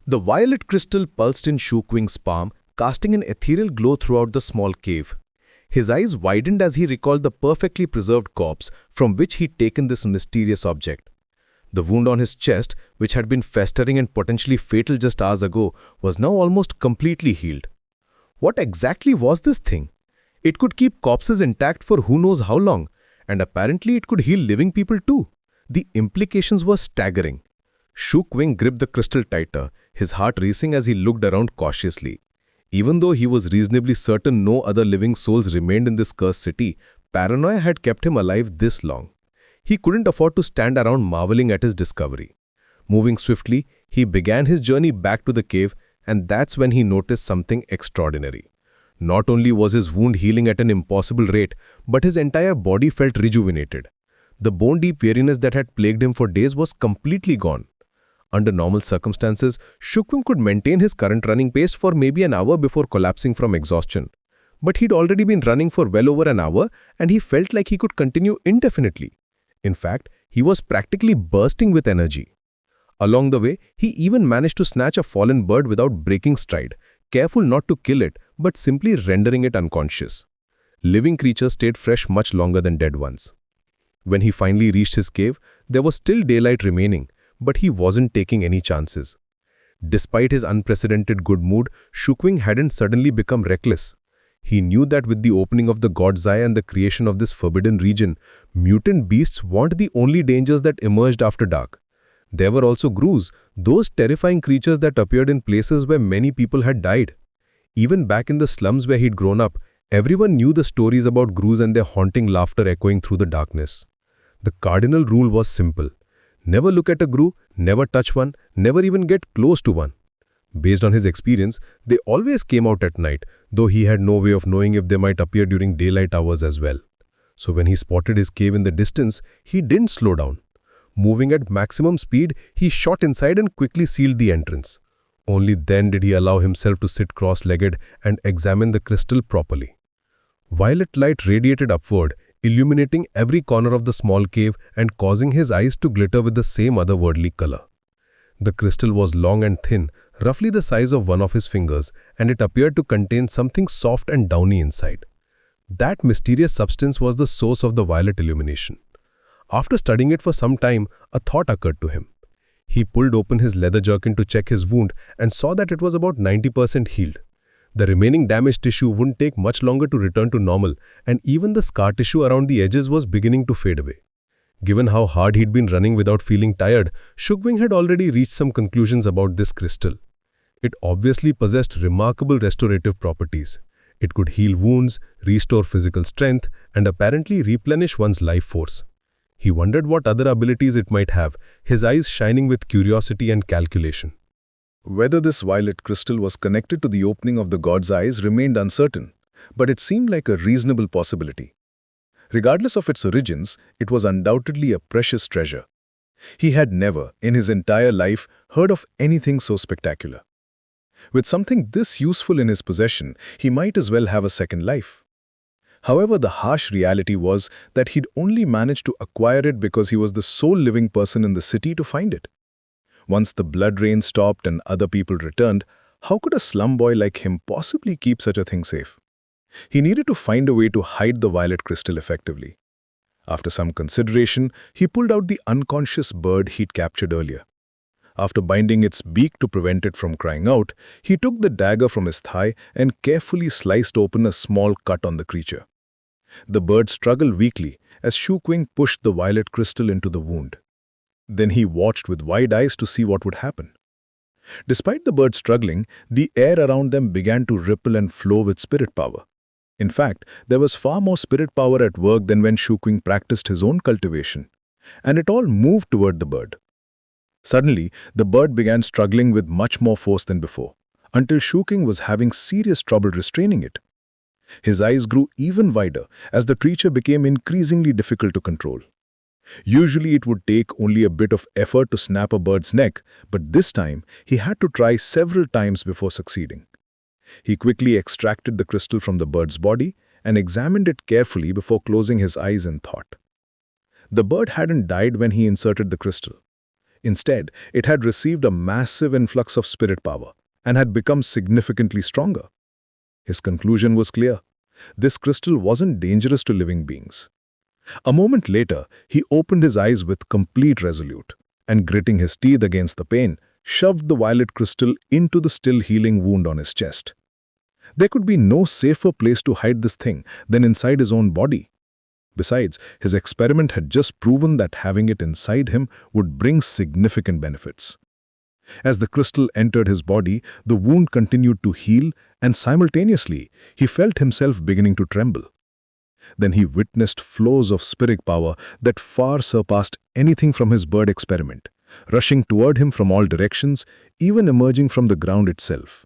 The violet crystal pulsed in Qing's palm, casting an ethereal glow throughout the small cave. His eyes widened as he recalled the perfectly preserved corpse from which he'd taken this mysterious object. The wound on his chest, which had been festering and potentially fatal just hours ago, was now almost completely healed. What exactly was this thing? It could keep corpses intact for who knows how long, and apparently it could heal living people too. The implications were staggering. Qing gripped the crystal tighter, his heart racing as he looked around cautiously. Even though he was reasonably certain no other living souls remained in this cursed city, paranoia had kept him alive this long. He couldn't afford to stand around marveling at his discovery. Moving swiftly, he began his journey back to the cave, and that's when he noticed something extraordinary. Not only was his wound healing at an impossible rate, but his entire body felt rejuvenated. The bone-deep weariness that had plagued him for days was completely gone. Under normal circumstances, Qing could maintain his current running pace for maybe an hour before collapsing from exhaustion. But he'd already been running for well over an hour, and he felt like he could continue indefinitely. In fact, he was practically bursting with energy. Along the way, he even managed to snatch a fallen bird without breaking stride, careful not to kill it, but simply rendering it unconscious. Living creatures stayed fresh much longer than dead ones. When he finally reached his cave, there was still daylight remaining, but he wasn't taking any chances. Despite his unprecedented good mood, Qing hadn't suddenly become reckless. He knew that with the opening of the God's Eye and the creation of this forbidden region, mutant beasts weren't the only dangers that emerged after dark. There were also Grus, those terrifying creatures that appeared in places where many people had died. Even back in the slums where he'd grown up, everyone knew the stories about Grus and their haunting laughter echoing through the darkness. The cardinal rule was simple. Never look at a Gru, never touch one, never even get close to one. Based on his experience, they always came out at night, though he had no way of knowing if they might appear during daylight hours as well. So when he spotted his cave in the distance, he didn't slow down. Moving at maximum speed, he shot inside and quickly sealed the entrance. Only then did he allow himself to sit cross-legged and examine the crystal properly. Violet light radiated upward, illuminating every corner of the small cave and causing his eyes to glitter with the same otherworldly color. The crystal was long and thin, roughly the size of one of his fingers, and it appeared to contain something soft and downy inside. That mysterious substance was the source of the violet illumination. After studying it for some time, a thought occurred to him. He pulled open his leather jerkin to check his wound and saw that it was about 90% healed. The remaining damaged tissue wouldn't take much longer to return to normal, and even the scar tissue around the edges was beginning to fade away. Given how hard he'd been running without feeling tired, Qing had already reached some conclusions about this crystal. It obviously possessed remarkable restorative properties. It could heal wounds, restore physical strength, and apparently replenish one's life force. He wondered what other abilities it might have, his eyes shining with curiosity and calculation. Whether this violet crystal was connected to the opening of the God's Eyes remained uncertain, but it seemed like a reasonable possibility. Regardless of its origins, it was undoubtedly a precious treasure. He had never, in his entire life, heard of anything so spectacular. With something this useful in his possession, he might as well have a second life. However, the harsh reality was that he'd only managed to acquire it because he was the sole living person in the city to find it. Once the blood rain stopped and other people returned, how could a slum boy like him possibly keep such a thing safe? He needed to find a way to hide the violet crystal effectively. After some consideration, he pulled out the unconscious bird he'd captured earlier. After binding its beak to prevent it from crying out, he took the dagger from his thigh and carefully sliced open a small cut on the creature. The bird struggled weakly as Qing pushed the violet crystal into the wound. Then he watched with wide eyes to see what would happen. Despite the bird struggling, the air around them began to ripple and flow with spirit power. In fact, there was far more spirit power at work than when Qing practiced his own cultivation, and it all moved toward the bird. Suddenly, the bird began struggling with much more force than before, until Qing was having serious trouble restraining it. His eyes grew even wider as the creature became increasingly difficult to control. Usually it would take only a bit of effort to snap a bird's neck, but this time he had to try several times before succeeding. He quickly extracted the crystal from the bird's body and examined it carefully before closing his eyes in thought. The bird hadn't died when he inserted the crystal. Instead, it had received a massive influx of spirit power and had become significantly stronger. His conclusion was clear. This crystal wasn't dangerous to living beings. A moment later, he opened his eyes with complete resolute and, gritting his teeth against the pain, shoved the violet crystal into the still healing wound on his chest. There could be no safer place to hide this thing than inside his own body. Besides, his experiment had just proven that having it inside him would bring significant benefits. As the crystal entered his body, the wound continued to heal, and simultaneously, he felt himself beginning to tremble. Then he witnessed flows of spirit power that far surpassed anything from his bird experiment, rushing toward him from all directions, even emerging from the ground itself.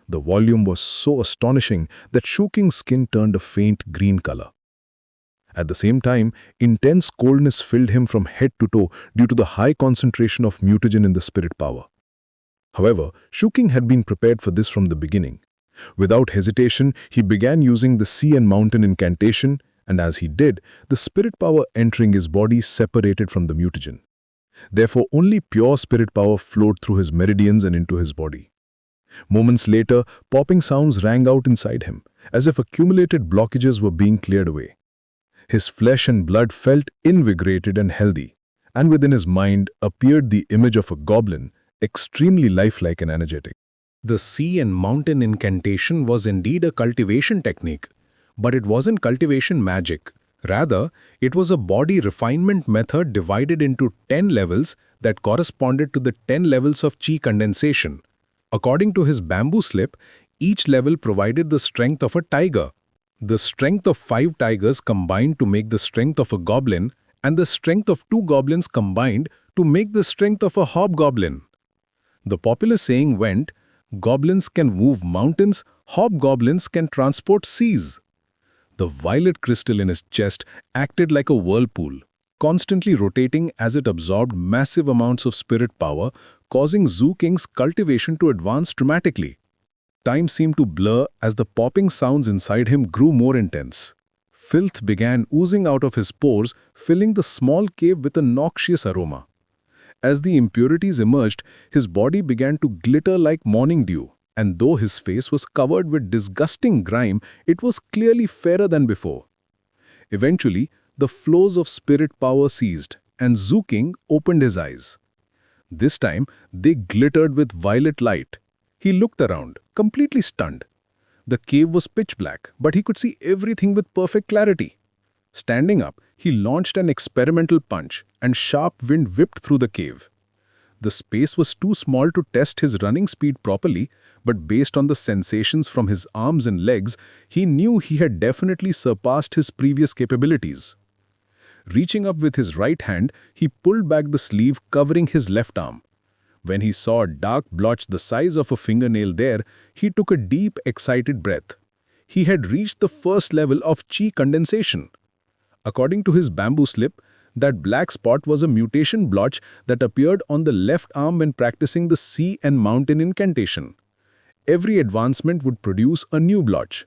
The volume was so astonishing that Qing's skin turned a faint green color. At the same time, intense coldness filled him from head to toe due to the high concentration of mutagen in the spirit power. However, Qing had been prepared for this from the beginning. Without hesitation, he began using the sea and mountain incantation, and as he did, the spirit power entering his body separated from the mutagen. Therefore, only pure spirit power flowed through his meridians and into his body. Moments later, popping sounds rang out inside him, as if accumulated blockages were being cleared away. His flesh and blood felt invigorated and healthy, and within his mind appeared the image of a goblin, extremely lifelike and energetic. The sea and mountain incantation was indeed a cultivation technique, but it wasn't cultivation magic. Rather, it was a body refinement method divided into 10 levels that corresponded to the 10 levels of Qi condensation. According to his bamboo slip, each level provided the strength of a tiger. The strength of 5 tigers combined to make the strength of a goblin, and the strength of 2 goblins combined to make the strength of a hobgoblin. The popular saying went, "Goblins can move mountains, hobgoblins can transport seas." The violet crystal in his chest acted like a whirlpool, constantly rotating as it absorbed massive amounts of spirit power, causing Qing's cultivation to advance dramatically. Time seemed to blur as the popping sounds inside him grew more intense. Filth began oozing out of his pores, filling the small cave with a noxious aroma. As the impurities emerged, his body began to glitter like morning dew, and though his face was covered with disgusting grime, it was clearly fairer than before. Eventually, the flows of spirit power ceased, and Qing opened his eyes. This time, they glittered with violet light. He looked around, completely stunned. The cave was pitch black, but he could see everything with perfect clarity. Standing up, he launched an experimental punch, and sharp wind whipped through the cave. The space was too small to test his running speed properly, but based on the sensations from his arms and legs, he knew he had definitely surpassed his previous capabilities. Reaching up with his right hand, he pulled back the sleeve covering his left arm. When he saw a dark blotch the size of a fingernail there, he took a deep, excited breath. He had reached the first level of Qi condensation. According to his bamboo slip, that black spot was a mutation blotch that appeared on the left arm when practicing the sea and mountain incantation. Every advancement would produce a new blotch.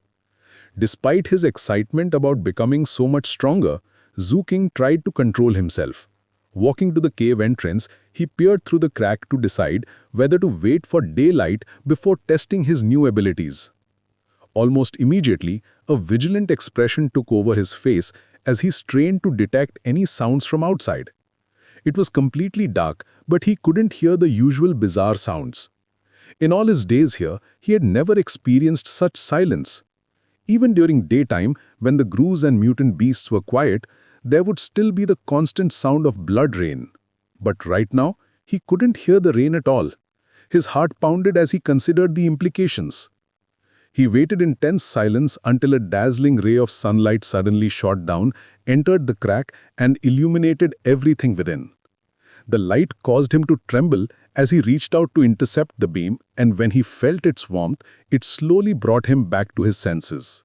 Despite his excitement about becoming so much stronger, Qing tried to control himself. Walking to the cave entrance, he peered through the crack to decide whether to wait for daylight before testing his new abilities. Almost immediately, a vigilant expression took over his face as he strained to detect any sounds from outside. It was completely dark, but he couldn't hear the usual bizarre sounds. In all his days here, he had never experienced such silence. Even during daytime, when the grooves and mutant beasts were quiet, there would still be the constant sound of blood rain. But right now, he couldn't hear the rain at all. His heart pounded as he considered the implications. He waited in tense silence until a dazzling ray of sunlight suddenly shot down, entered the crack, and illuminated everything within. The light caused him to tremble as he reached out to intercept the beam, and when he felt its warmth, it slowly brought him back to his senses.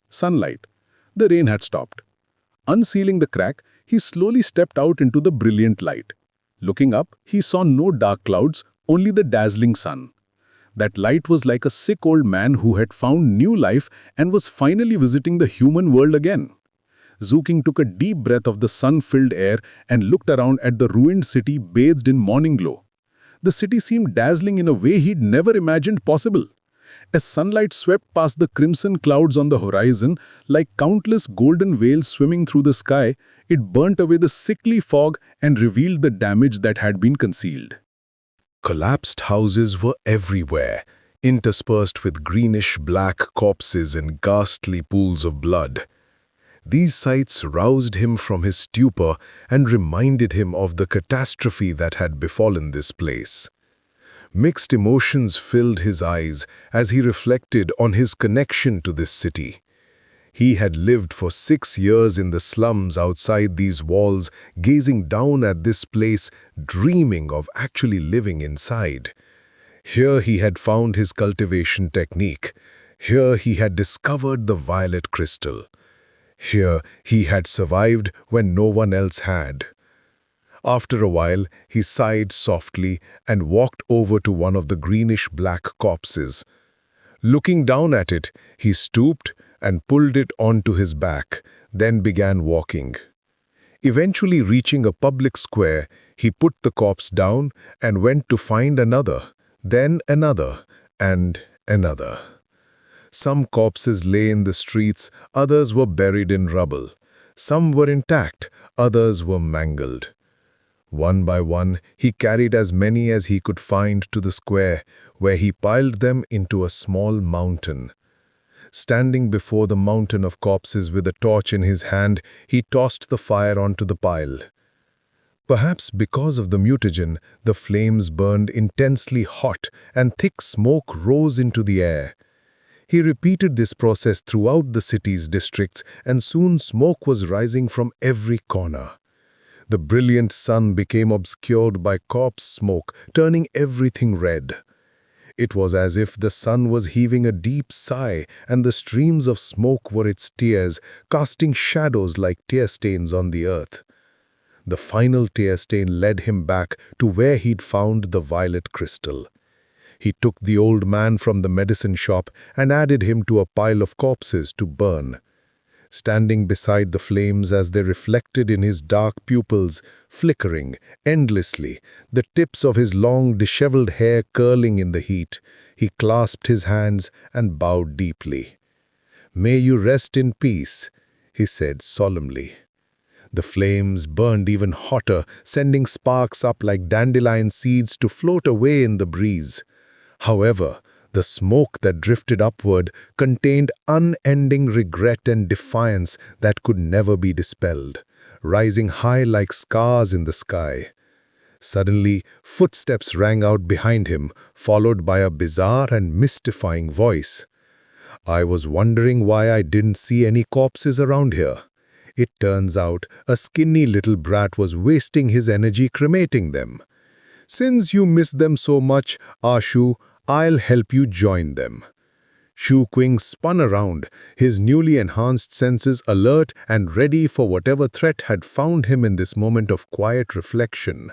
Sunlight. The rain had stopped. Unsealing the crack, he slowly stepped out into the brilliant light. Looking up, he saw no dark clouds, only the dazzling sun. That light was like a sick old man who had found new life and was finally visiting the human world again. Zhu Qing took a deep breath of the sun-filled air and looked around at the ruined city bathed in morning glow. The city seemed dazzling in a way he'd never imagined possible. As sunlight swept past the crimson clouds on the horizon, like countless golden veils swimming through the sky, it burnt away the sickly fog and revealed the damage that had been concealed. Collapsed houses were everywhere, interspersed with greenish-black corpses and ghastly pools of blood. These sights roused him from his stupor and reminded him of the catastrophe that had befallen this place. Mixed emotions filled his eyes as he reflected on his connection to this city. He had lived for 6 years in the slums outside these walls, gazing down at this place, dreaming of actually living inside. Here he had found his cultivation technique. Here he had discovered the violet crystal. Here he had survived when no one else had. After a while, he sighed softly and walked over to one of the greenish-black corpses. Looking down at it, he stooped and pulled it onto his back, then began walking. Eventually reaching a public square, he put the corpse down and went to find another, then another, and another. Some corpses lay in the streets, others were buried in rubble. Some were intact, others were mangled. One by one, he carried as many as he could find to the square, where he piled them into a small mountain. Standing before the mountain of corpses with a torch in his hand, he tossed the fire onto the pile. Perhaps because of the mutagen, the flames burned intensely hot and thick smoke rose into the air. He repeated this process throughout the city's districts, and soon smoke was rising from every corner. The brilliant sun became obscured by corpse smoke, turning everything red. It was as if the sun was heaving a deep sigh, and the streams of smoke were its tears, casting shadows like tear stains on the earth. The final tear stain led him back to where he'd found the violet crystal. He took the old man from the medicine shop and added him to a pile of corpses to burn. Standing beside the flames as they reflected in his dark pupils, flickering endlessly, the tips of his long, disheveled hair curling in the heat, he clasped his hands and bowed deeply. "May you rest in peace," he said solemnly. The flames burned even hotter, sending sparks up like dandelion seeds to float away in the breeze. However, the smoke that drifted upward contained unending regret and defiance that could never be dispelled, rising high like scars in the sky. Suddenly, footsteps rang out behind him, followed by a bizarre and mystifying voice. "I was wondering why I didn't see any corpses around here. It turns out a skinny little brat was wasting his energy cremating them. Since you miss them so much, Ashu, I'll help you join them." Shu Qing spun around, his newly enhanced senses alert and ready for whatever threat had found him in this moment of quiet reflection.